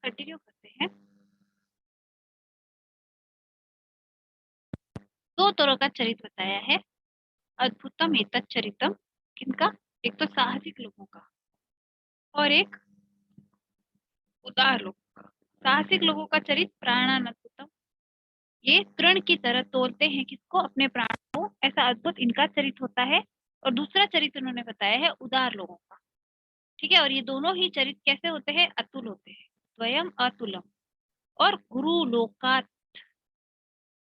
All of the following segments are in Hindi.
कंटिन्यू करते हैं। दो तरह का चरित्र बताया है। अद्भुतम एतत् चरितम, किनका? एक तो साहसिक लोगों का और एक उदार लोगों का। साहसिक लोगों का चरित्र प्राणानंदम, ये तृण की तरह तोलते हैं किसको? अपने प्राणों को। ऐसा अद्भुत इनका चरित्र होता है। और दूसरा चरित्र उन्होंने बताया है उदार लोगों का। ठीक है, और ये दोनों ही चरित्र कैसे होते हैं? अतुल होते हैं, स्वयं अतुलम। और गुरु लोकात,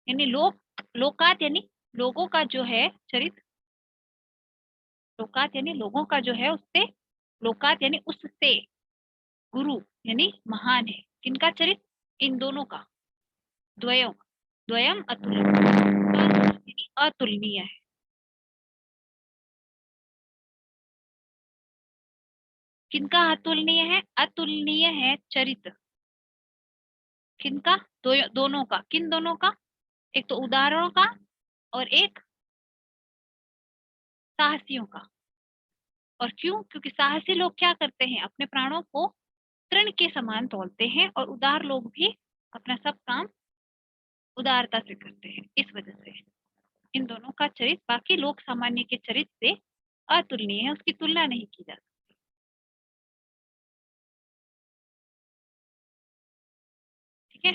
यानी लोकात यानी लोगों का जो है चरित्र, लोकात यानी लोगों का जो है उससे, लोकात यानी उससे, गुरु यानी महान है। किनका चरित्र? इन दोनों का, द्वयों का। द्वयम अतुलम, यानी अतुलनीय है। किनका अतुलनीय है? अतुलनीय है चरित्र। किनका? दोनों का। किन दोनों का? एक तो उदाहरणों का और एक साहसियों का। और क्यों? क्योंकि साहसी लोग क्या करते हैं? अपने प्राणों को तृण के समान तोलते हैं, और उदार लोग भी अपना सब काम उदारता से करते हैं। इस वजह से इन दोनों का चरित्र बाकी लोग सामान्य के चरित्र से अतुलनीय है, उसकी तुलना नहीं की जा सकती। ठीक है,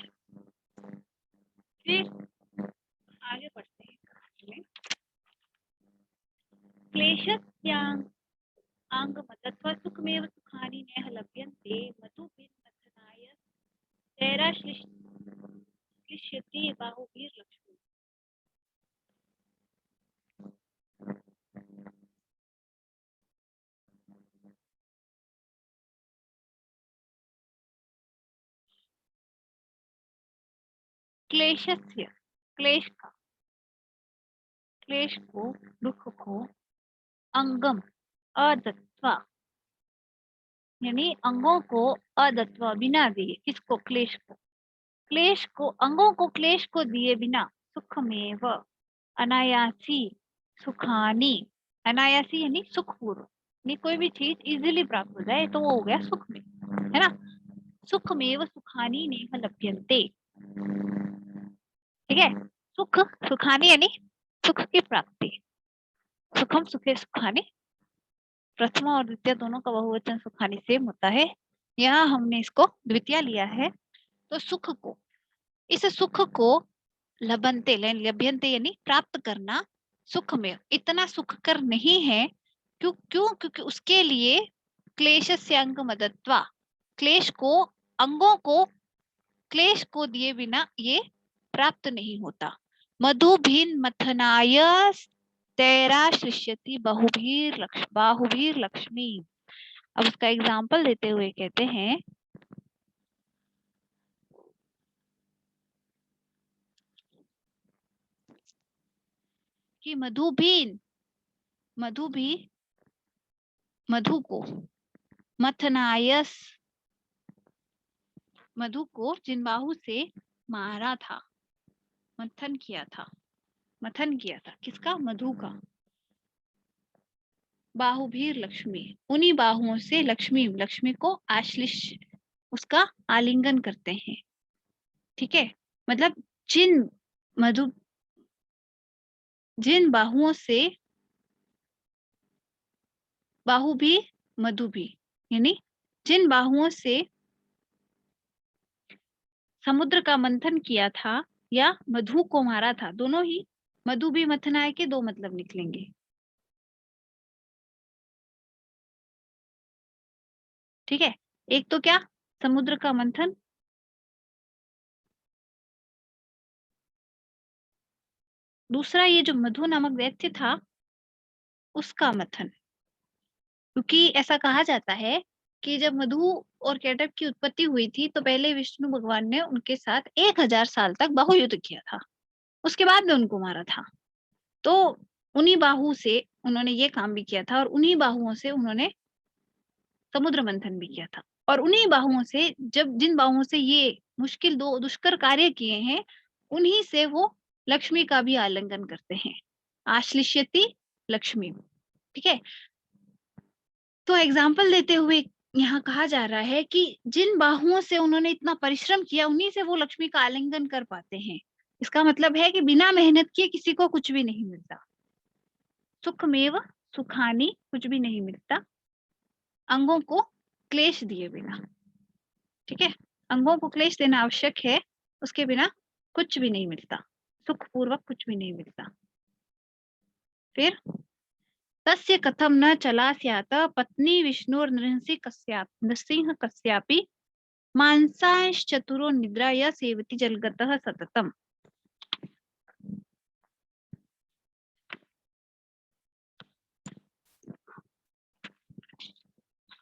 फिर आगे बढ़ते हैं कहानी में। क्लेशस्यां आंग मदत्वा सुखमेव सुखानि नेह लभ्यन्ते मधुभिर्मथनाय तैराश्लिष्यति बाहुभिर्लक्ष्मी। क्लेशस्य, क्लेश का, क्लेश को, दुख को, अंगम अदत्वा, यानी अंगों को अदत्वा, बिना दिए। किसको? क्लेश को। क्लेश को, अंगों को क्लेश को दिए बिना, सुखमेव, अनायासी, सुखानी, अनायासी यानी सुखपूर्वक, नहीं कोई भी चीज इजीली प्राप्त हो जाए तो वो हो गया सुख में, है ना? सुखमेव सुखानी नेह लभ्यन्ते। ठीक है, सुख, सुखानी यानी सुख की प्राप्ति। सुखम सुखे सुखानी, प्रथमा और द्वितीय दोनों का बहुवचन सुखानी सेम होता है। यहाँ हमने इसको द्वितीय लिया है। तो सुख को, इस सुख को लभन्ते, लभ्यन्ते यानी प्राप्त करना, सुख में इतना सुखकर नहीं है। क्यों? क्योंकि उसके लिए क्लेशस्य अंग मदत्वा, क्लेश को, अंगों को क्लेश को दिए बिना ये प्राप्त नहीं होता। मधुभिन मथनाय तैराश्लिष्यति बाहुभिर लक्ष्मी। अब उसका एग्जाम्पल देते हुए कहते हैं कि मधु भी मधु को, मथनायस, मधु को जिनबाहु से मारा था, मंथन किया था, मथन किया था। किसका? मधु का। बाहुभीर लक्ष्मी, उन्हीं बाहुओं से लक्ष्मी, लक्ष्मी को आश्लिष, उसका आलिंगन करते हैं। ठीक है, मतलब जिन मधु, जिन बाहुओं से, बाहु भी मधु भी, यानी जिन बाहुओं से समुद्र का मंथन किया था या मधु को मारा था, दोनों ही, मधु भी मथनाय के दो मतलब निकलेंगे। ठीक है, एक तो क्या? समुद्र का मंथन, दूसरा ये जो मधु नामक दैत्य था उसका मथन। क्योंकि ऐसा कहा जाता है कि जब मधु और केटक की उत्पत्ति हुई थी तो पहले विष्णु भगवान ने उनके साथ 1000 साल तक बाहुयुद्ध किया था, उसके बाद में उनको मारा था। तो उन्हीं बाहु से उन्होंने ये काम भी किया था, और उन्हीं बाहुओं से उन्होंने समुद्र मंथन भी किया था। और उन्हीं बाहुओं से, जब जिन बाहुओं से ये मुश्किल दो दुष्कर कार्य किए हैं, उन्हीं से वो लक्ष्मी का भी आलिंगन करते हैं, आश्लिष्यति लक्ष्मी। ठीक है, तो एग्जाम्पल देते हुए यहाँ कहा जा रहा है कि जिन बाहुओं से उन्होंने इतना परिश्रम किया उन्हीं से वो लक्ष्मी का आलिंगन कर पाते हैं। इसका मतलब है कि बिना मेहनत किए किसी को कुछ भी नहीं मिलता। सुखमेव सुखानी, कुछ भी नहीं मिलता अंगों को क्लेश दिए बिना। ठीक है, अंगों को क्लेश देना आवश्यक है, उसके बिना कुछ भी नहीं मिलता, सुख पूर्वक कुछ भी नहीं मिलता। फिर तस्य कथम न चला स्यात् पत्नी विष्णुर्नृंसि कस्यात् नृसिंह कस्यापि मांसांश्चतुरो निद्राया सेवति जलगतः सततम।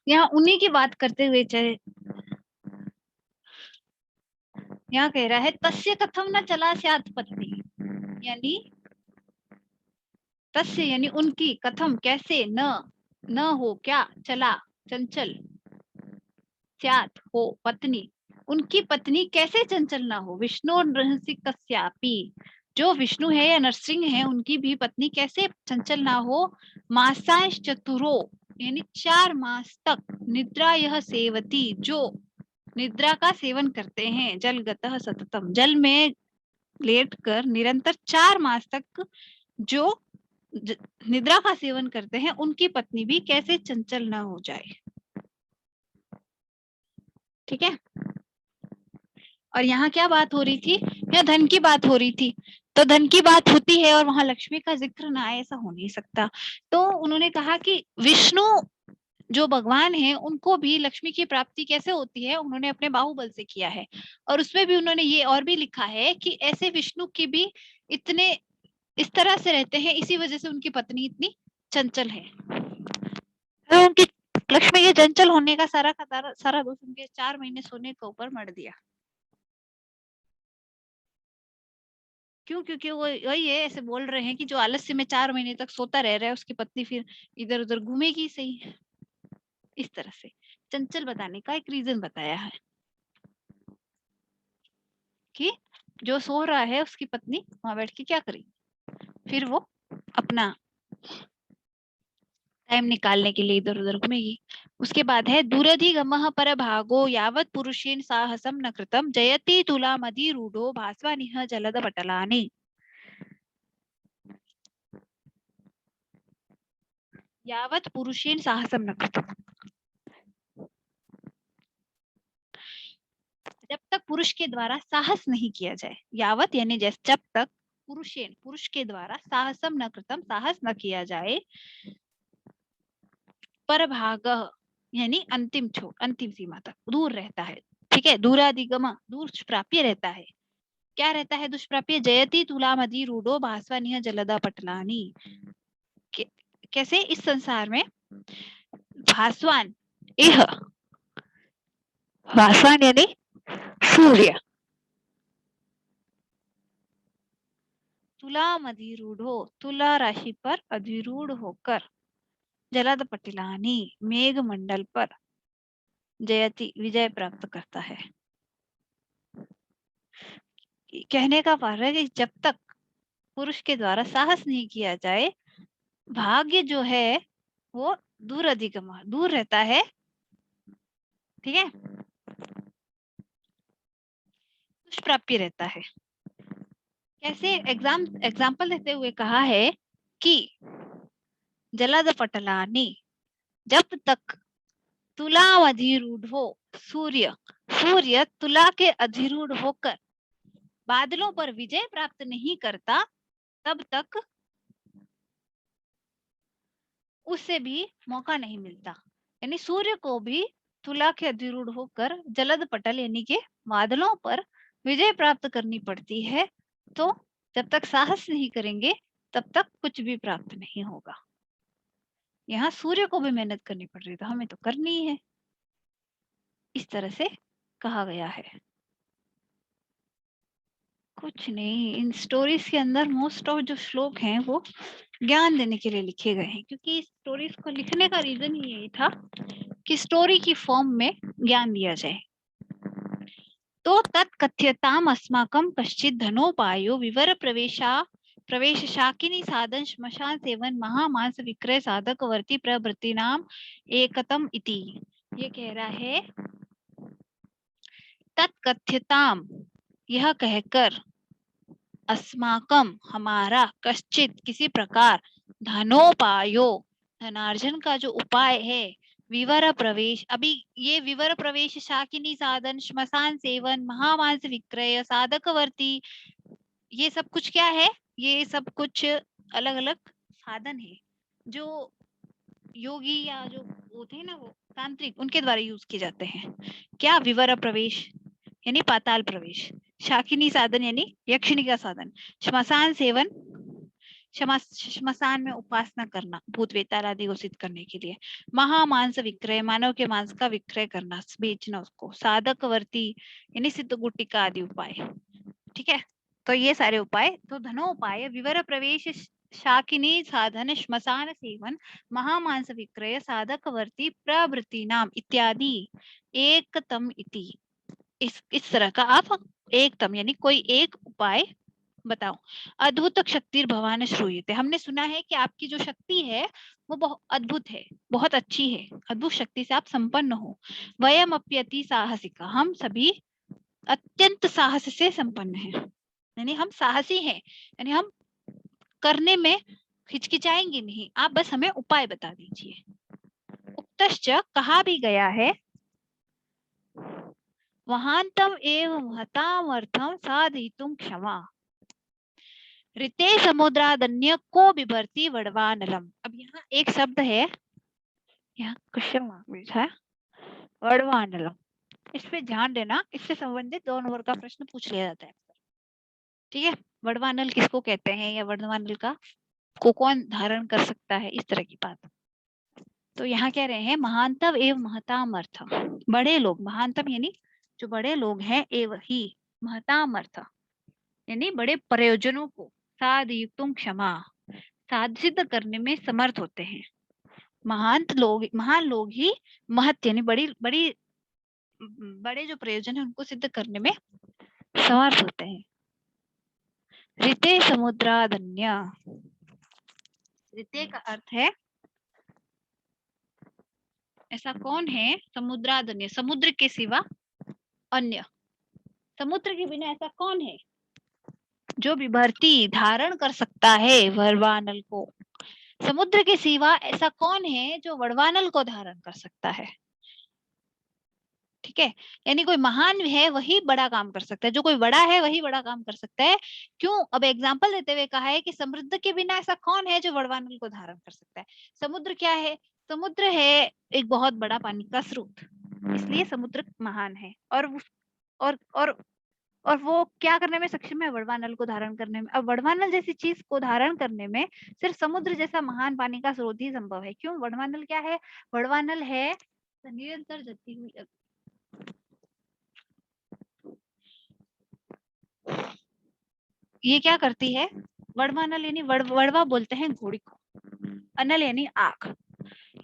यहाँ उन्हीं की बात करते हुए चाहे यहाँ कह रहा है तस्य कथम न चला स्यात् पत्नी, यानी तस्य यानी उनकी, कथम कैसे, न हो क्या, चला चंचल, स्यात् हो पत्नी, उनकी पत्नी कैसे चंचल ना हो। विष्णु और नृसिंह कस्यापि, जो विष्णु है या नरसिंह है उनकी भी पत्नी कैसे चंचल ना हो। मासांश चतुरो यानी 4 मास तक, निद्रा यह सेवती जो निद्रा का सेवन करते हैं, जलगतः सततम जल में लेट कर निरंतर 4 मास तक जो निद्रा का सेवन करते हैं उनकी पत्नी भी कैसे चंचल ना हो जाए। ठीक है, और यहाँ क्या बात हो रही थी, यहाँ धन की बात हो रही थी। तो धन की बात होती है और वहां लक्ष्मी का जिक्र ना आए, ऐसा हो नहीं सकता। तो उन्होंने कहा कि विष्णु जो भगवान है उनको भी लक्ष्मी की प्राप्ति कैसे होती है, उन्होंने अपने बाहुबल से किया है। और उसमें भी उन्होंने ये और भी लिखा है कि ऐसे विष्णु की भी इतने इस तरह से रहते हैं, इसी वजह से उनकी पत्नी इतनी चंचल है। तो उनकी लक्ष्मी के चंचल होने का सारा दोष उनके 4 महीने सोने के ऊपर मर दिया। क्यों? क्योंकि वो वही है, ऐसे बोल रहे हैं कि जो आलस्य में 4 महीने तक सोता रह रहा है उसकी पत्नी फिर इधर उधर घूमेगी सही। इस तरह से चंचल बताने का एक रीजन बताया है कि जो सो रहा है उसकी पत्नी वहां बैठ के क्या करेगी, फिर वो अपना टाइम निकालने के लिए इधर उधर घूमेगी। उसके बाद है दूरधिगमः परभागो यावत् पुरुषेण साहसम न कृतम जयति तुलामधि रूढ़ो भास्वानिह जलद पटलानि। यावत् पुरुषेण साहसम न कृतम, जब तक पुरुष के द्वारा साहस नहीं किया जाए, यावत यानी जब तक पुरुषेण पुरुष के द्वारा साहसम न कृतम साहस न किया जाए, परभाग यानी अंतिम छोर अंतिम सीमा तक दूर रहता है। ठीक है, दूराधिगम दुष्प्राप्य रहता है। क्या रहता है दुष्प्राप्य? जयति तुलामधि रूढ़ो भास्वानिह जलदा पटलानी। कैसे? इस संसार में भास्वान, इह भास्वान यानी सूर्य, तुला अधिरूढ़ो तुला राशि पर अधिरूढ़ होकर जलद पटिलानी मेघ मंडल पर जयति विजय प्राप्त करता है। कहने का भाव है कि जब तक पुरुष के द्वारा साहस नहीं किया जाए, भाग्य जो है वो दूर अधिगम दूर रहता है। ठीक है, दुष्प्राप्य रहता है। कैसे? एग्जाम्पल देते हुए कहा है कि जलद पटलानी, जब तक तुला अधिरूढ़ हो सूर्य, सूर्य तुला के अधिरूढ़ होकर बादलों पर विजय प्राप्त नहीं करता, तब तक उससे भी मौका नहीं मिलता। यानी सूर्य को भी तुला के अधिरूढ़ होकर जलद पटल यानी के बादलों पर विजय प्राप्त करनी पड़ती है। तो जब तक साहस नहीं करेंगे तब तक कुछ भी प्राप्त नहीं होगा। यहाँ सूर्य को भी मेहनत करनी पड़ रही है तो हमें तो करनी ही है। इस तरह से कहा गया है। कुछ नहीं, इन स्टोरीज के अंदर मोस्ट ऑफ जो श्लोक हैं वो ज्ञान देने के लिए लिखे गए हैं, क्योंकि इस स्टोरीज को लिखने का रीजन ही यही था कि स्टोरी की फॉर्म में ज्ञान दिया जाए। तो तत्कथ्यताम अस्माकं कश्चित धनोपायो विवर प्रवेश शाकिनी साधन श्मशान सेवन महामांस विक्रय साधक वर्ती प्रभृति नाम एकतम इति। ये कह रहा है तत्कथ्यताम, यह कहकर, अस्माकम हमारा, कश्चित किसी प्रकार, धनोपायो धनार्जन का जो उपाय है, विवर प्रवेश, अभी ये विवर प्रवेश, शाकिनी साधन, श्मशान सेवन, महामांस विक्रय, साधकवर्ती, ये सब कुछ क्या है, ये सब कुछ अलग अलग साधन है जो योगी या जो होते हैं ना वो तांत्रिक, उनके द्वारा यूज किए जाते हैं। क्या, विवर प्रवेश यानी पाताल प्रवेश, शाकिनी साधन यानी यक्षिणी का साधन, श्मशान सेवन, श्मशान में उपासना करना भूत वेताल आदि घोषित करने के लिए, महामांस विक्रय, मानव के मांस का विक्रय करना, बेचना उसको, साधक वर्ती यानी सिद्ध गुटिका आदि उपाय। ठीक है, तो ये सारे उपाय, तो धनोपाय, विवर प्रवेश, शाकिनी साधन, श्मशान सेवन, महामांस विक्रय, साधक वर्ती, प्रवृत्ति नाम इत्यादि एकतम इति, इस तरह का आप एकतम यानी कोई एक उपाय बताओ। अद्भुत शक्ति भवान श्रूयते, हमने सुना है कि आपकी जो शक्ति है वो बहुत अद्भुत है, बहुत अच्छी है, अद्भुत शक्ति से आप संपन्न हो। वयम अप्यति साहसिका, हम सभी अत्यंत साहस से संपन्न हैं, यानी हम साहसी हैं, यानी हम करने में हिचकिचाएंगे नहीं, आप बस हमें उपाय बता दीजिए। उक्तश्च, कहा भी गया है, वहांतम एव महतामर्थम साधयितुं क्षमा, ऋते समुद्रादन्य को बिभर्ति वडवानलम। अब यहाँ एक शब्द है, यहाँ क्वेश्चन मार्क लिखा है वडवानलम, इस पे ध्यान देना, इससे संबंधित 2 नंबर का प्रश्न पूछ लिया जाता है। ठीक है, वडवानल किसको कहते हैं या वडवानल का को कौन धारण कर सकता है, इस तरह की बात। तो यहाँ कह रहे हैं महानतम एवं महताम अर्थम, बड़े लोग, महानतम यानी जो बड़े लोग हैं, एवं ही महताम अर्थ यानी बड़े प्रयोजनों को, साधयुक्तुम क्षमा साधित करने में समर्थ होते हैं। महान लोग ही महत यानी बड़ी बड़ी बड़े जो प्रयोजन है उनको सिद्ध करने में समर्थ होते हैं। ऋते समुद्रादन्य, ऋते का अर्थ है ऐसा कौन है, समुद्रादन्य समुद्र के सिवा अन्य, समुद्र के बिना ऐसा कौन है जो विभर्ती धारण कर सकता है वरवानल को, समुद्र के सिवा ऐसा कौन है जो वड़वानल को धारण कर सकता है। ठीक है, यानी कोई महान है वही बड़ा काम कर सकता है, जो कोई बड़ा है वही बड़ा काम कर सकता है। क्यों, अब एग्जाम्पल देते हुए कहा है कि समुद्र के बिना ऐसा कौन है जो वड़वानल को धारण कर सकता है। समुद्र क्या है, समुद्र है एक बहुत बड़ा पानी का स्रोत, इसलिए समुद्र महान है, और वो क्या करने में सक्षम है, वड़वानल को धारण करने में। अब वड़वानल जैसी चीज को धारण करने में सिर्फ समुद्र जैसा महान पानी का स्रोत ही संभव है। क्यों, वड़वानल क्या है, वड़वानल है निरंतर जलती हुई, ये क्या करती है, वड़वानल यानी वड़वा बोलते हैं घोड़ी को, अनल यानी आग,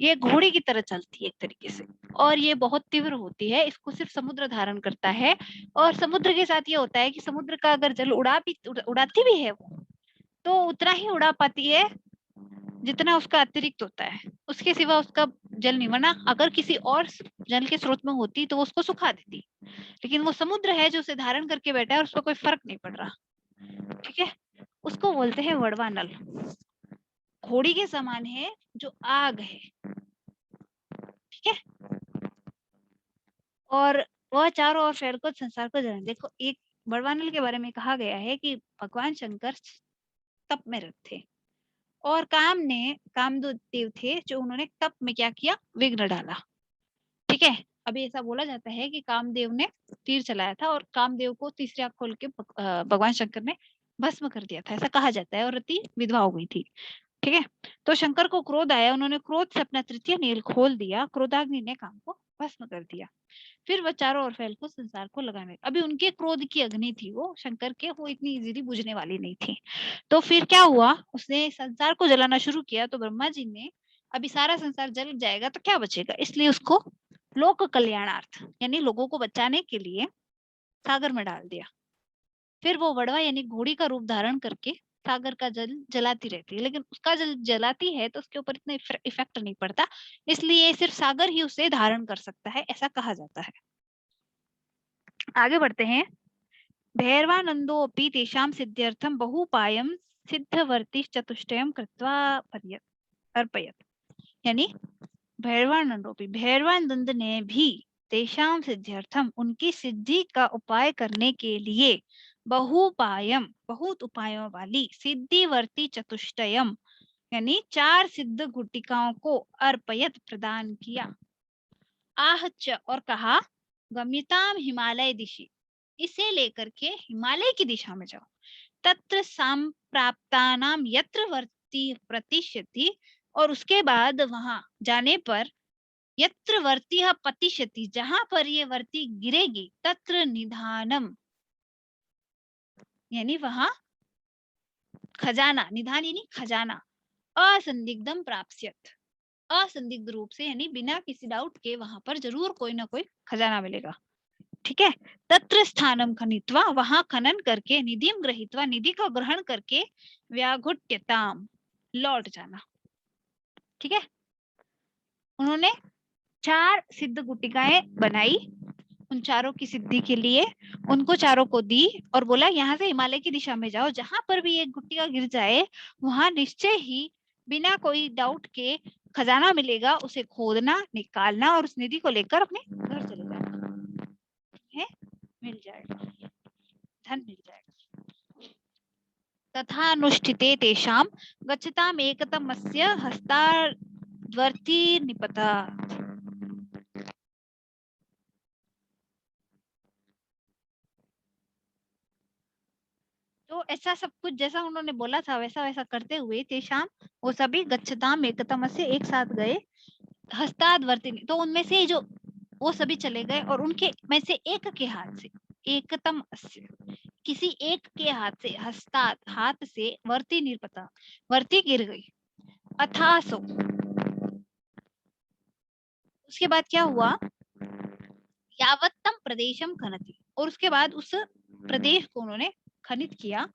ये घोड़ी की तरह चलती है एक तरीके से, और ये बहुत तीव्र होती है, इसको सिर्फ समुद्र धारण करता है। और समुद्र के साथ ये होता है कि समुद्र का अगर जल उड़ाती भी है वो, तो उतना ही उड़ा पाती है जितना उसका अतिरिक्त होता है, उसके सिवा उसका जल नहीं, वरना अगर किसी और जल के स्रोत में होती तो वो उसको सुखा देती, लेकिन वो समुद्र है जो उसे धारण करके बैठा है और उसको कोई फर्क नहीं पड़ रहा। ठीक है, उसको बोलते हैं वड़वानल, घोड़ी के समान है जो आग है। ठीक है, और वह चारों ओर फैलकर संसार को जलाने, देखो एक वड़वानल के बारे में कहा गया है कि भगवान शंकर तप में रत थे, और कामदेव देव थे जो उन्होंने तप में क्या किया, विघ्न डाला। ठीक है, अभी ऐसा बोला जाता है कि कामदेव ने तीर चलाया था और कामदेव को तीसरी आंख खोल के भगवान शंकर ने भस्म कर दिया था, ऐसा कहा जाता है, और रति विधवा हो गई थी। ठीक है, तो शंकर को क्रोध आया, उन्होंने क्रोध से अपना तृतीय नेल खोल दिया, क्रोधाग्नि ने काम को भस्म कर दिया। फिर वह चारों ओर फैल को संसार को लगाने, अभी उनके क्रोध की अग्नि थी वो शंकर के, वो इतनी इजीली बुझने वाली नहीं थी। तो फिर क्या हुआ, उसने संसार को जलाना शुरू किया, तो ब्रह्मा जी ने, अभी सारा संसार जल जाएगा तो क्या बचेगा, इसलिए उसको लोक कल्याणार्थ यानी लोगों को बचाने के लिए सागर में डाल दिया। फिर वो वड़वा यानी घोड़ी का रूप धारण करके सागर का जल जलाती रहती है, लेकिन उसका जल जलाती है तो उसके ऊपर इतना इफेक्ट नहीं पड़ता, इसलिए सिर्फ सागर ही उसे धारण कर सकता है, ऐसा कहा जाता है। आगे बढ़ते हैं। भैरवानंदोऽपि तेषां सिद्ध्यर्थं बहुपायं सिद्धवर्ती चतुष्टयं कृत्वा अर्पयत्। यानी भैरवानंद ने भी तेषां सिद्ध्यर्थम उनकी सिद्धि का उपाय करने के लिए बहुपायम बहुत उपायों वाली सिद्धिवर्ती चतुष्टयम यानी 4 सिद्ध गुटिकाओं को अर्पयत प्रदान किया। आहच और कहा गम्यताम हिमालय दिशि, इसे लेकर के हिमालय की दिशा में जाओ। तत्र संप्राप्तानाम यत्र वर्ती प्रतिशति, और उसके बाद वहां जाने पर यत्र वर्तिः पतिष्यति, जहां पर ये वर्ती गिरेगी, तत्र निधानम यानी वहां खजाना, निधान यानी खजाना, असंदिग्धम प्राप्स्यत, असंदिग्ध रूप से यानी बिना किसी डाउट के वहां पर जरूर कोई ना कोई खजाना मिलेगा। ठीक है। तत्र स्थानम खनित्वा, वहां खनन करके, निधिम गृहीत्वा, निधि का ग्रहण करके, व्याघुट्यताम लौट जाना। ठीक है। उन्होंने 4 सिद्ध गुटिकाएं बनाई उन चारों की सिद्धि के लिए, उनको चारों को दी और बोला यहाँ से हिमालय की दिशा में जाओ, जहां पर भी एक गुटिका गिर जाए वहां निश्चय ही बिना कोई डाउट के खजाना मिलेगा, उसे खोदना, निकालना और उस निधि को लेकर अपने घर चले जाना है, मिल जाएगा, धन मिल जाएगा। तथा अनुष्ठिते तेषां गच्छताम एकतमस्य हस्ताद्वर्ती निपता। तो ऐसा सब कुछ जैसा उन्होंने बोला था वैसा वैसा करते हुए तेषाम वो सभी गच्छताम एकतम से एक साथ गए, हस्ताद्वर्तिनी तो उनमें से जो वो सभी चले गए और उनके में से एक के हाथ से, एकतम से किसी एक के हाथ से, हस्ताद हाथ से, वर्ती निर्पता वर्ती गिर गई। अथासो उसके बाद क्या हुआ, यावत्तम प्रदेशम खनति, और उसके बाद उस प्रदेश को उन्होंने खनित किया।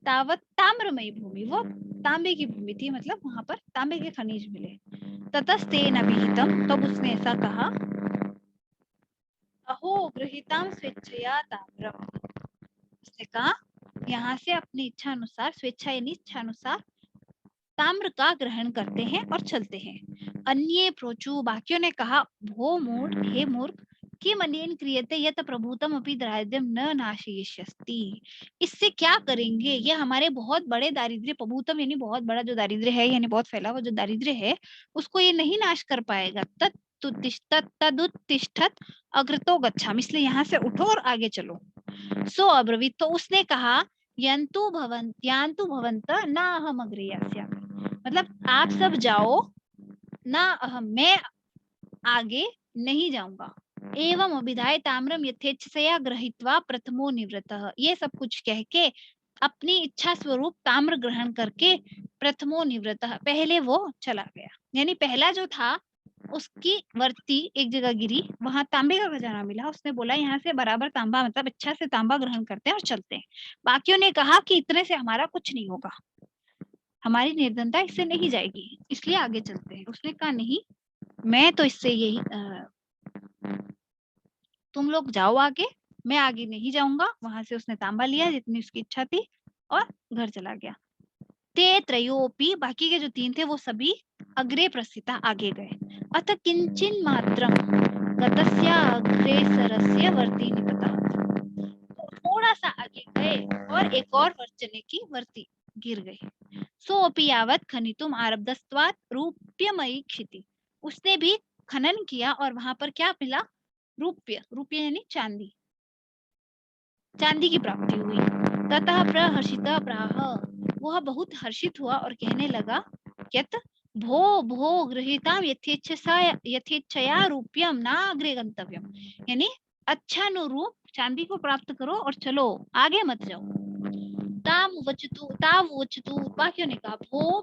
तावत ताम्रमयी भूमि, वो तांबे की भूमि थी, मतलब वहां पर तांबे के खनिज मिले। ततस्तेन अभिहितम, तब उसने ऐसा कहा, अहो गृहीताम स्वेच्छया ताम्रम, उसने कहा यहाँ से अपनी इच्छा अनुसार, स्वेच्छा यानी इच्छा अनुसार ताम्र का ग्रहण करते हैं और चलते हैं। अन्ये प्रोचु, बाकियों ने कहा, भो मूढ़, हे मूर्ख, किम अनेन क्रियते यत प्रभूतम अपि दारिद्र्यम न नाशयिष्यति, इससे क्या करेंगे, ये हमारे बहुत बड़े दारिद्र्य, प्रभूतम यानी बहुत बड़ा जो दारिद्र्य है, यानी बहुत फैला हुआ जो दारिद्र्य है, उसको ये नहीं नाश कर पाएगा। तदुत्तिष्ठत अग्रतो गच्छामि, इसलिए यहाँ से उठो और आगे चलो। सो अब्रवीत, तो उसने कहा, यंतु भवंत ना अहम अग्रे यास्यामि, मतलब आप सब जाओ ना अहम, मैं आगे नहीं जाऊंगा। एवं अभिधाय ताम्रम यथेच्छया गृहीत्वा प्रथमो निवृत्तः, ये सब कुछ कह के अपनी इच्छा स्वरूप ताम्र ग्रहण करके प्रथमो निवृत्तः, पहले वो चला गया। यानी पहला जो था उसकी वर्ती एक जगह गिरी, वहां तांबे का खजाना मिला, उसने बोला यहाँ से बराबर तांबा, मतलब अच्छा से तांबा ग्रहण करते हैं और चलते हैं। बाकियों ने कहा कि इतने से हमारा कुछ नहीं होगा, हमारी निर्धनता इससे नहीं जाएगी, इसलिए आगे चलते हैं। उसने कहा नहीं, मैं तो इससे यही तुम लोग जाओ आगे, मैं आगे नहीं जाऊंगा। वहां से उसने तांबा लिया जितनी उसकी इच्छा थी और घर चला गया। ते त्रयोपि, बाकी के जो 3 थे वो सभी अग्रे प्रस्थिता, आगे गए। अथ किंचिन मात्रम गतस्य अग्रेसरस्य वर्ती निपता, थोड़ा सा आगे गए और एक और वर्चने की वर्ती गिर गई। सोपि यावत खनितुम आरब्धस्त्वात् रूप्यमयी क्षिति, उसने भी खनन किया और वहां पर क्या मिला, रूप्य, रूप्य यानी चांदी, चांदी की प्राप्ति हुई। ततः प्रहर्षित प्राह, वह बहुत हर्षित हुआ और कहने लगा, यत भो भो गृहीताम यथेच्छया रूप्यम ना अग्रे गंतव्यम, यानी अच्छानुरूप चांदी को प्राप्त करो और चलो, आगे मत जाओ। तावचतु, बाकियों ने कहा, भो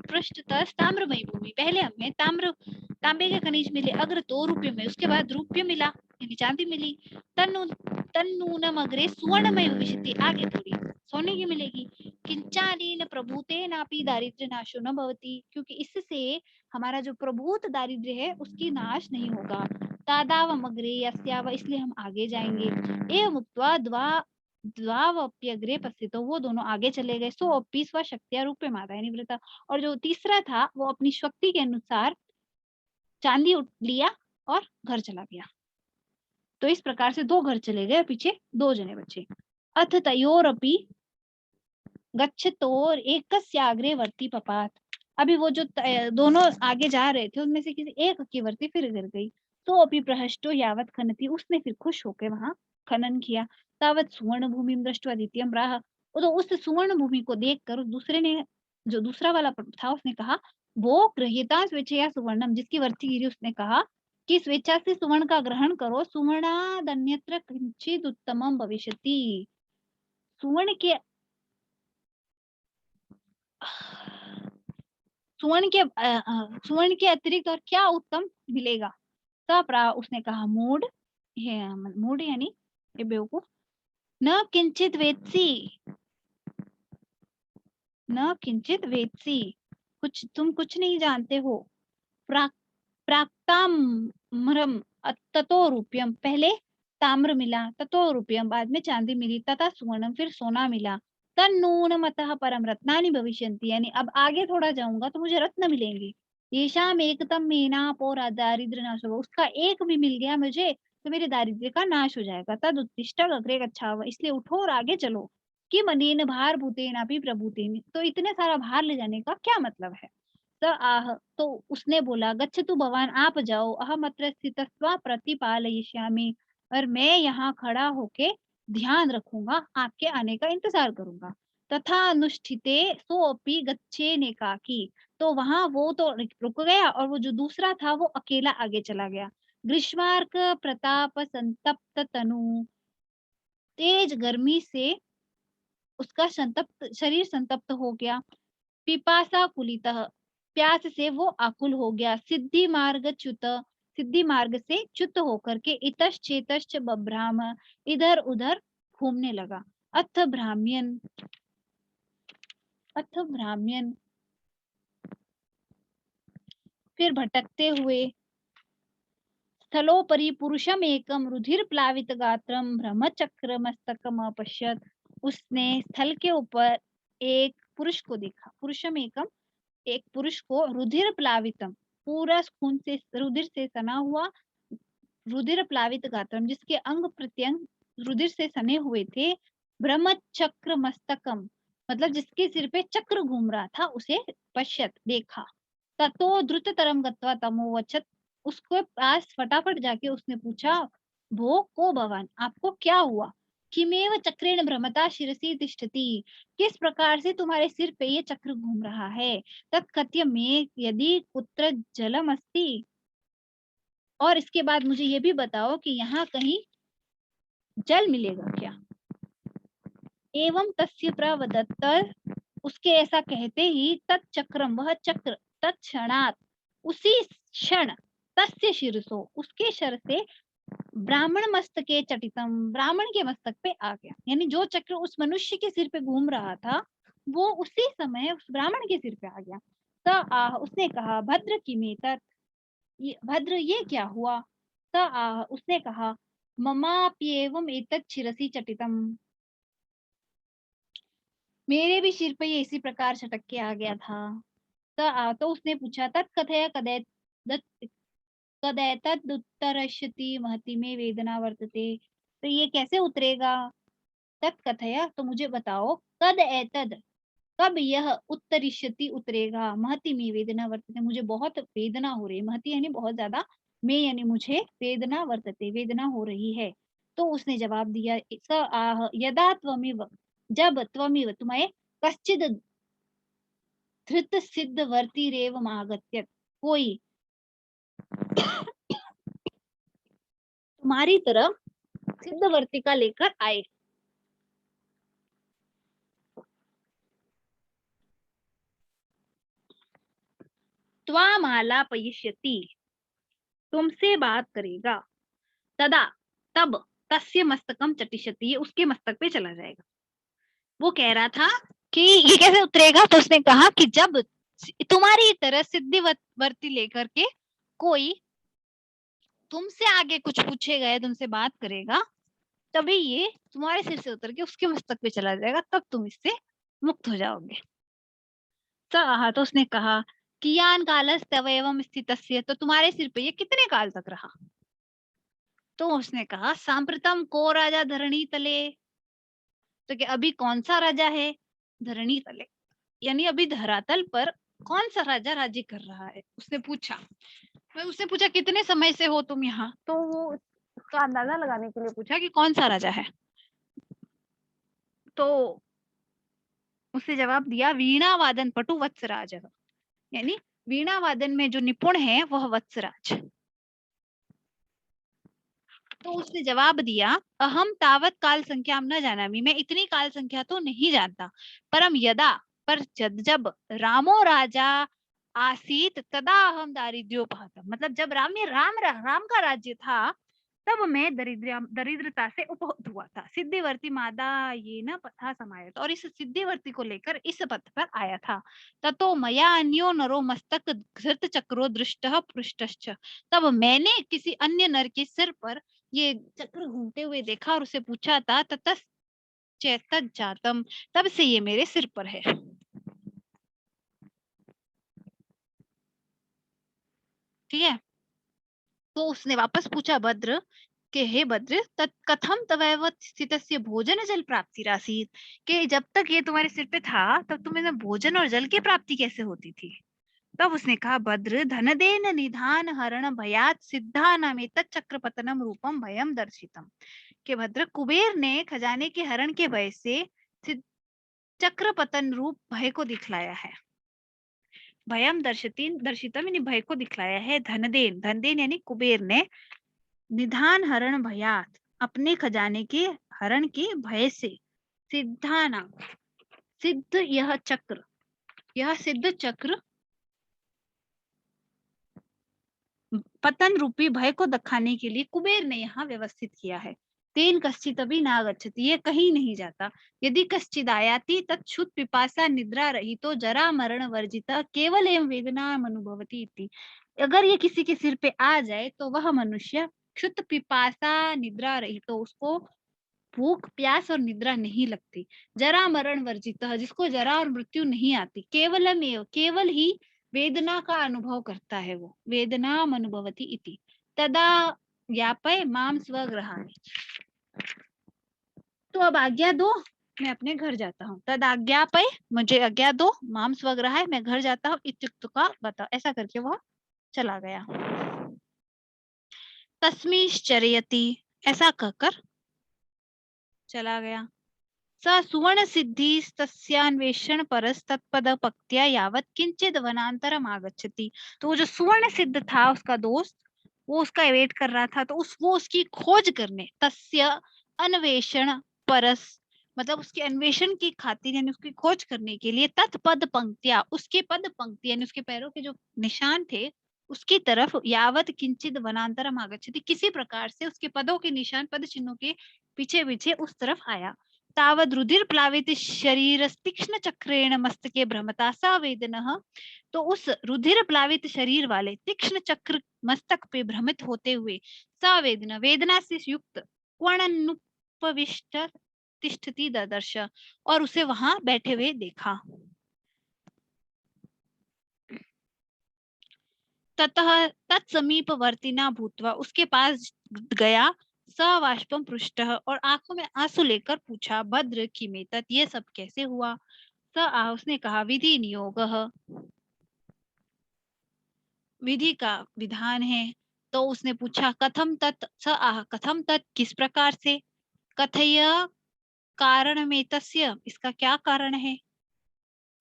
पृष्ठतः ताम्रमयी भूमि, पहले हमें तांबे के खनिज मिले, अग्र तो रुपये में, उसके बाद रुपये मिला यानी चांदी मिली। तन्नूनम अग्रे सुवर्णमय भविष्यति, आगे थोड़ी सोने की मिलेगी। किंचानेन प्रभूतेनापि दारिद्र्य नाशो न भवति, क्योंकि इससे हमारा जो प्रभूत दारिद्र्य है उसकी नाश नहीं होगा। तादावमग्रे यस्याव, इसलिए हम आगे जाएंगे। एवं उक्त्वा द्वावप्यग्रे पस्थितो, वो दोनों आगे चले गए। सो अपि स्वशक्त्या रूपे माता यानी व्रता, और जो तीसरा था वो अपनी शक्ति के अनुसार चांदी लिया और घर चला गया। तो इस प्रकार से दो घर चले गए, पीछे दो जने बचे। अथ तयोरपि गच्छतोर एकस्याग्रे वर्ती पपात, अभी वो जो दोनों आगे जा रहे थे उनमें से किसी एक की वर्ती फिर गिर गई। तो अभी प्रहष्टो यावत खनती, उसने फिर खुश होकर वहां खनन किया। तावत सुवर्ण भूमि दृष्टवा द्वितीयम प्राह, तो उस सुवर्ण भूमि को देखकर दूसरे ने, जो दूसरा वाला था, उसने कहा वो गृहीता स्वेच्छया सुवर्णम, जिसकी वर्ती गिरी उसने कहा कि स्वेच्छा से सुवर्ण का ग्रहण करो, सुवर्णादन्यत्र किंचित उत्तमम भविष्यति, सुवर्ण के सुवर्ण के अतिरिक्त और क्या उत्तम मिलेगा। तब उसने कहा मूड, मूड यानी ये बेवकूफ, न किंचित वेत्सी, न किंचित वेत्सी, कुछ तुम कुछ नहीं जानते हो। प्राक्ताम्रम ततो रूप्यम, पहले ताम्र मिला, ततो रूप्यम बाद में चांदी मिली, तथा सुवर्णम फिर सोना मिला, तन्नूनमतः परम रत्नानि भविष्यन्ति, यानी अब आगे थोड़ा जाऊंगा तो मुझे रत्न मिलेंगे। येषाम एकतम मेनापो दारिद्र्य नाश होगा, उसका एक भी मिल गया मुझे तो मेरे दारिद्र्य का नाश हो जाएगा। तद उत्तिष्ठ अग्रे गच्छाव, इसलिए उठो और आगे चलो। कि मनेन भार भूतेन अपि प्रभूतेन, तो इतने सारा भार ले जाने का क्या मतलब है। स आह, तो उसने बोला गच्छतु भवान, आप जाओ, अहम अत्र स्थित्वा प्रतिपालयिष्यामि, और मैं यहाँ खड़ा होके ध्यान रखूंगा, आपके आने का इंतजार करूंगा। तथा अनुष्ठिते सोपि गच्छे नेकाकी, तो वहां वो तो रुक गया और वो जो दूसरा था वो अकेला आगे चला गया। ग्रीष्मार्क प्रताप संतप्त तनु, तेज गर्मी से उसका संतप्त शरीर संतप्त हो गया। पिपासा कुलितः, प्यास से वो आकुल हो गया। सिद्धि मार्ग च्युत, सिद्धि मार्ग से च्युत होकर के इतश्च चेतश्च बभ्राम, इधर उधर घूमने लगा। अथ भ्राम्यन, अथ भ्राम्यन, फिर भटकते हुए। स्थलोपरि पुरुषम एकम रुधिर प्लावित गात्रम ब्रह्मचक्र मस्तकम अपश्यत, उसने स्थल के ऊपर एक पुरुष को देखा। पुरुषम एकम, एक पुरुष को, रुधिर प्लावितम, पूरा खून से, रुधिर से सना हुआ, रुधिर प्लावित गात्रम, जिसके अंग प्रत्यंग रुधिर से सने हुए थे। ब्रह्म चक्र मस्तकम, मतलब जिसके सिर पे चक्र घूम रहा था, उसे पश्यत देखा। ततो द्रुत तरम गत्वा तमोवचत, उसके पास फटाफट जाके उसने पूछा, भो को भवान, आपको क्या हुआ। किमेव चक्रेण भ्रमता शिरसी तिष्ठति, किस प्रकार से तुम्हारे सिर पे ये चक्र घूम रहा है। तत्कथ्य में यदि कुत्र जलम अस्ति, और इसके बाद मुझे ये भी बताओ कि यहाँ कहीं जल मिलेगा क्या। एवं तस्य प्रवदत्त, उसके ऐसा कहते ही, तत्चक्रम, वह चक्र, तत्क्षणात्, उसी क्षण, तस्य शिरसो, उसके शर से, ब्राह्मण मस्तके चटितम, ब्राह्मण के मस्तक पे आ गया। यानी जो चक्र उस मनुष्य के सिर पे घूम रहा था वो उसी समय उस ब्राह्मण के सिर पे आ गया। त आह, उसने कहा भद्र किमेतत्, भद्र ये क्या हुआ। त आह, उसने कहा ममाप्येवम एतत् शिरसि चटितम, मेरे भी सिर पे ये इसी प्रकार छटक के आ गया था। तो उसने पूछा तत्कथय कदैतदुत्तरश्यति महति में वेदना वर्तते, तो ये कैसे उतरेगा। तत्कथय, तो मुझे बताओ, कद एतद, कब यह उत्तरिष्यति उतरेगा, महति में वेदना वर्तते, मुझे बहुत वेदना हो रही है। महति यानी बहुत ज्यादा, में यानी मुझे, वेदना वर्तते वेदना हो रही है। तो उसने जवाब दिया, स आह यदा त्वमिव, जब त्वमिव तुम्हें, कश्चिद धृत सिद्ध वर्तिरेव आगत्यत, कोई तुम्हारी तरफ सिद्ध वर्तिका लेकर आए। त्वामालापयिष्यति, तुमसे बात करेगा। तदा, तब, तस्य मस्तकम चटिष्यति, ये उसके मस्तक पे चला जाएगा। वो कह रहा था कि ये कैसे उतरेगा, तो उसने कहा कि जब तुम्हारी तरह सिद्धिवर्ती लेकर के कोई तुमसे आगे कुछ पूछेगा या तुमसे बात करेगा, तभी ये तुम्हारे सिर से उतर के उसके मस्तक पे चला जाएगा, तब तुम इससे मुक्त हो जाओगे। तो उसने कहा कि यान कालस तव एवं स्थितस्य, तो तुम्हारे सिर पे ये कितने काल तक रहा? तो उसने कहा सांप्रतम को राजा धरणी तले, तो कि अभी कौन सा राजा है धरणी तले, यानी अभी धरातल पर कौन सा राजा राज्य कर रहा है, उसने पूछा। मैं उसने पूछा कितने समय से हो तुम यहाँ, तो वो उसका अंदाजा लगाने के लिए पूछा कि कौन सा राजा है। तो उसने जवाब दिया वीणा वादन पटु वत्सराज, यानी वीणा वादन में जो निपुण है वह वत्सराज। तो उसने जवाब दिया अहम तावत काल संख्या न जानामि, मैं इतनी काल संख्या तो नहीं जानता, परम यदा, पर जब रामो राजा आसीत तदा अहम दारिद्र्योपहतम, मतलब जब राम का राज्य था तब मैं दरिद्रता से उपहत हुआ था। सिद्धिवर्ती मादा ये न पथा समायत, और इस सिद्धिवर्ती को लेकर इस पथ पर आया था। ततो मया अन्यो नरो मस्तक घृत चक्रो दृष्टः पृष्ठश्च, तब मैंने किसी अन्य नर के सिर पर ये चक्र घूमते हुए देखा और उसे पूछा था ततः चैतत जातम, तब से ये मेरे सिर पर है। ठीक है, तो उसने वापस पूछा भद्र के हे भद्र कथम तवैव स्थितस्य भोजन जल प्राप्ति राशि, कि जब तक ये तुम्हारे सिर पे था तब तुम्हें भोजन और जल की प्राप्ति कैसे होती थी? तब उसने कहा भद्र धनदेन निधान हरण भयात सिद्धा नामे चक्र पतनम रूपम भयम दर्शितम, कि भद्र कुबेर ने खजाने के हरण के भय से चक्र पतन रूप भय को दिखलाया है। भयम दर्शितम यानी भय को दिखलाया है। धनदेन यानी कुबेर ने निधान हरण भयात अपने खजाने के हरण के भय से सिद्धाना सिद्ध यह सिद्ध चक्र पतन रूपी भय को दिखाने के लिए कुबेर ने यहाँ व्यवस्थित किया है। तेन कश्चित अभी नागच्छति, ये कहीं नहीं जाता। यदि कश्चिद आयाति तत्क्षुत पिपासा निद्रा रही तो जरा मरण वर्जिता केवल एवं वेदना अनुभवती इति, अगर ये किसी के सिर पे आ जाए तो वह मनुष्य क्षुत पिपासा निद्रा रही, तो उसको भूख प्यास और निद्रा नहीं लगती। जरा मरण वर्जित, जिसको जरा और मृत्यु नहीं आती। केवल ही वेदना का अनुभव करता है, वो वेदना अनुभवती इति तदा यापय माम स्वग्रहामि, तो अब आज्ञा दो मैं अपने घर जाता हूँ। तद आज्ञापय मुझे आज्ञा दो, माम स्वग्रह है मैं घर जाता हूँ, इत्युक्त का बताओ, ऐसा करके वह चला गया। तस्मिश्चर्यति, ऐसा कहकर चला गया। स सुवर्ण सिद्धि तस्यान्वेषण परस तत्पद पक्त्या यावत किंचित वनांतरम आगच्छति, तो वो जो सुवर्ण सिद्ध था उसका दोस्त, वो उसका वेट कर रहा था, तो वो उसकी खोज करने, तस्य अन्वेषण परस मतलब उसके अन्वेषण की खातिर यानी उसकी खोज करने के लिए तत्पद पंक्तियां, उसके पद पंक्ति यानी उसके पैरों के जो निशान थे उसकी तरफ यावत किंचित वनांतरम आगच्छति, किसी प्रकार से उसके पदों के निशान पद चिन्हों के पीछे पीछे उस तरफ आया। तावद रुधिर प्लावित शरीर तीक्ष्ण चक्रेण मस्तके भ्रमता सा वेदनः, तो उस रुधिर प्लावित शरीर वाले तीक्ष्ण चक्र मस्तक पे भ्रमित होते हुए सा वेदना, वेदना से युक्त क्वणनुपविष्ट तिष्ठति ददर्श, और उसे वहां बैठे हुए देखा। ततः तत्समीपवर्तिना भूत्वा, उसके पास गया, सवाष्पम पृष्ठः, और आंखों में आंसू लेकर पूछा भद्र की मेतत, ये सब कैसे हुआ? उसने कहा विधि नियोग, विधि का विधान है। तो उसने पूछा कथम तत्, कथम तत् किस प्रकार से, कथय कारण में तस्य, इसका क्या कारण है।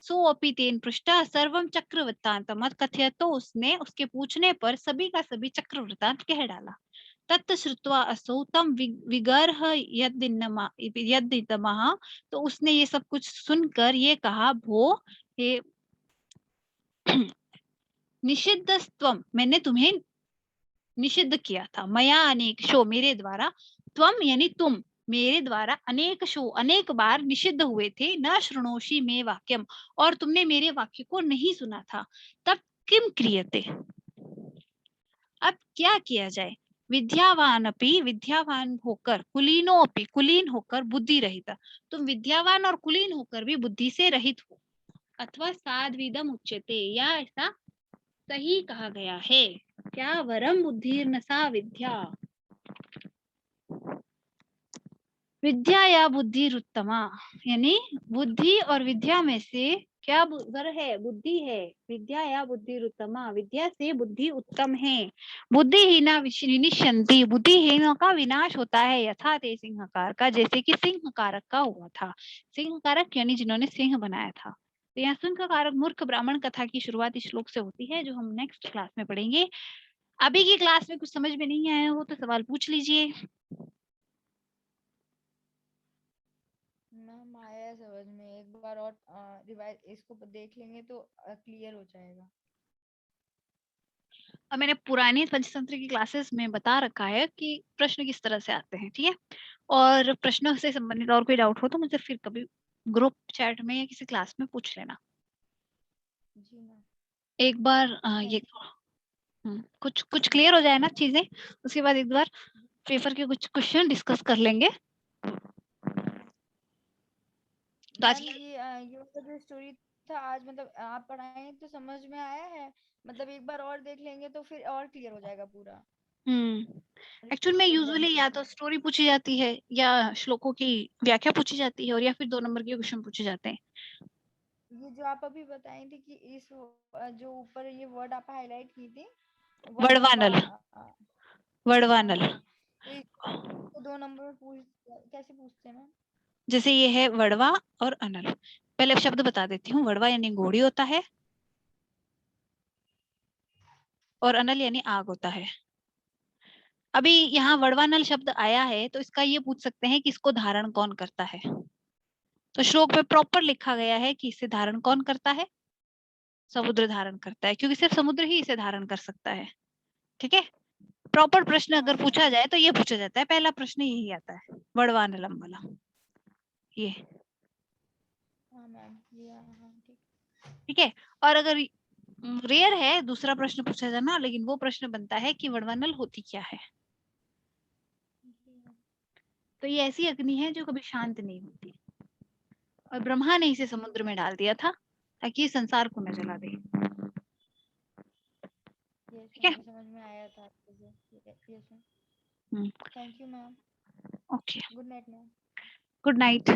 सो अपि तेन पृष्ठा सर्वम चक्र वृत्तांतम कथय, तो उसने उसके पूछने पर सभी का सभी चक्र वृत्तांत कह डाला। तत् श्रुत्वा असौ तम विगर्ह यद्दितमः, तो उसने ये सब कुछ सुनकर ये कहा भो हे निषिद्धस्त्वम, मैंने तुम्हें निषिद्ध किया था, मया अनेक शो, मेरे द्वारा, त्वम यानी तुम, मेरे द्वारा अनेक बार निषिद्ध हुए थे, न शृणोषि मे वाक्यम, और तुमने मेरे वाक्य को नहीं सुना था। तब किम क्रियते, अब क्या किया जाए। विद्यावान अपि, विद्यावान होकर, कुलीनो अपि, कुलीन होकर, बुद्धि रहित, तुम विद्यावान और कुलीन होकर भी बुद्धि से रहित हो। अथवा साध्विदम उच्यते, या ऐसा सही कहा गया है। क्या वरम बुद्धिर्न सा विद्या, विद्या या बुद्धि उत्तमा, यानी बुद्धि और विद्या में से क्या वर है, बुद्धि है। विद्या या बुद्धि उत्तमा, विद्या से बुद्धि उत्तम है। बुद्धिहीना विनिश्यन्ति, बुद्धिहीनों का विनाश होता है। यथा ते सिंहकार का, जैसे कि सिंह कारक का हुआ था। सिंह कारक यानी जिन्होंने सिंह बनाया था। तो यहाँ सिंह कारक मूर्ख ब्राह्मण कथा की शुरुआत इस श्लोक से होती है, जो हम नेक्स्ट क्लास में पढ़ेंगे। अभी की क्लास में कुछ समझ में नहीं आया हो तो सवाल पूछ लीजिए। मैम आया समझ में, एक बार और रिवाइज इसको देख लेंगे तो क्लियर हो जाएगा। अब मैंने पुरानी पंचतंत्र की क्लासेस में बता रखा है कि प्रश्न किस तरह से आते हैं, ठीक है। और प्रश्नों से संबंधित और कोई डाउट हो तो मुझे फिर कभी ग्रुप चैट में या किसी क्लास में पूछ लेना। जी मैम। एक बार ये थैंक कुछ कुछ क्लियर हो जाए ना चीजें, उसके बाद एक बार पेपर के कुछ क्वेश्चन डिस्कस कर लेंगे। तो आज मैम ये वाला जो स्टोरी था आज, मतलब आप पढ़ाए तो समझ में आया है, मतलब एक बार और देख लेंगे तो फिर और क्लियर हो जाएगा पूरा। एक्चुअल में यूजुअली एग्जाम या के तो लिए। स्टोरी पूछी जाती है, या श्लोकों की व्याख्या पूछी जाती है, और या फिर 2 नंबर के क्वेश्चन पूछे जाते हैं। ये जो आप अभी बताई थी कि इस जो ऊपर ये वर्ड आप हाईलाइट की थी, वड़वा। वड़वानल, हाँ वड़वानल। हाँ, तो इसको 2 नंबर में पूछ कैसे पूछते हैं मैम? जैसे ये है वड़वा और अनल। पहले शब्द बता देती हूँ। वड़वा यानी घोड़ी होता है, और अनल यानी आग होता है। अभी यहाँ वड़वानल शब्द आया है तो इसका ये पूछ सकते हैं कि इसको धारण कौन करता है। तो श्लोक में प्रॉपर लिखा गया है कि इसे धारण कौन करता है, समुद्र धारण करता है, क्योंकि सिर्फ समुद्र ही इसे धारण कर सकता है। ठीक है। प्रॉपर प्रश्न हाँ अगर मैम। पूछा जाए तो ये पूछा जाता है, पहला प्रश्न यही आता है, वड़वानलम वाला ये। हाँ मैम, ये हाँ हाँ ठीक। ठीक है। और अगर रेयर है दूसरा प्रश्न पूछा जाना, लेकिन वो प्रश्न बनता है कि वड़वानल होती क्या है। जी मैम। तो ये ऐसी अग्नि है जो कभी शांत नहीं होती, और ब्रह्मा ने इसे समुद्र में डाल दिया था ताकि संसार को न जला दे। यस ठीक मैम, है। ये समझ में आया था आपको जो। Yes ma'am. Hmm, thank you ma'am. Okay. Good night ma'am. Good night.